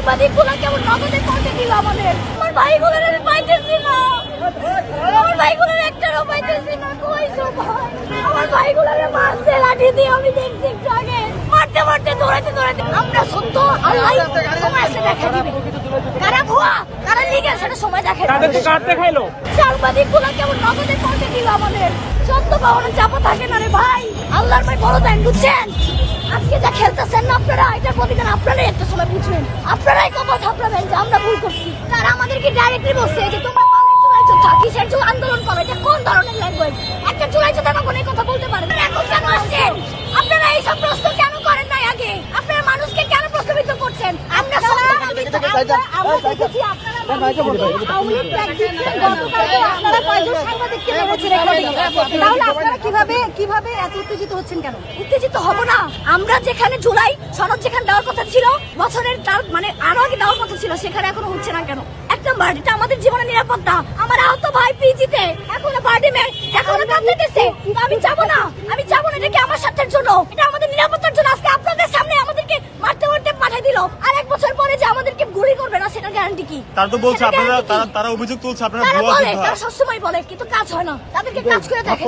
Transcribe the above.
সাংবাদিকগুলো কেমন নগদে পৌঁছে দিল আমাদের। আমার ভাইগুলোর আমি পাইতেছি না, আমার ভাইগুলোর একটারও পাইতেছি না। কইছো ভাই, আমার ভাইগুলোর মারছে লাঠি দিয়ে, আমি দেখছি একটু আগে মারতে মারতে দৌড়াতে দৌড়াতে। আমরা সত্য আল্লাহ সময় এসে দেখা দিবে, কারা ভুয়া কারা লিগেল সেটা সময় দেখা দিবে। সাংবাদিকগুলো কেমন নগদে পৌঁছে দিল আমাদের। সত্য পাওয়ানো চাপা থাকে না রে ভাই, আল্লাহর ভাই বড় দেন, বুঝছেন? আজকে যা খেলতেছেন না আপনারা, এটার প্রতিদিন আপনারাই একটা সময় বুঝবেন, আপনারাই কথা থাপড়াবেন যে আমরা ভুল করছি। তারা আমাদেরকে ডাইরেক্টলি বলছে যে তোমরা পালের চুলাই যোদ্ধা, কিসের জন্য আন্দোলন করো, এটা কোন ধরনের ল্যাঙ্গুয়েজ? একটা চুলাই যোদ্ধা না কোনো কথা বলতে পারেন? এখন কেন আসছেন আপনারা? এইসব প্রশ্ন কেন করেন নাই আগে? আপনারা মানুষকে কেন প্রশ্নবিদ্ধ করছেন? আমরা দেখেছি আপনারা কিভাবে এত উত্তেজিত হচ্ছেন কেন? উত্তেজিত হব না, আমরা যেখানে জুলাই সনদ যেখানে দেওয়ার কথা ছিল, বছরের মানে আরো আগে দেওয়ার কথা ছিল, সেখানে এখনো হচ্ছে না কেন? এক নম্বর, এটা আমাদের জীবনের নিরাপত্তা। আমার আহত ভাই পিজিতে এখনো পার্টি ম্যান এখনো কাঁদতেছে, আমি যাবো না, আমি যাবো না। এটা কি আমার স্বার্থের জন্য? এটা আমাদের নিরাপত্তার জন্য। আজকে আপনাদের সামনে আমাদেরকে মারতে মারতে পাঠিয়ে দিল, আর এক বছর পরে যে আমাদেরকে গুলি করবে না, সেটা গ্যারান্টি কি? তারা তো বলছে আপনারা, তারা অভিযোগ তুলছে আপনারা ভুয়া যোদ্ধা। তারা সবসময় বলে, কিন্তু কাজ হয় না। তাদেরকে কাজ করে দেখে।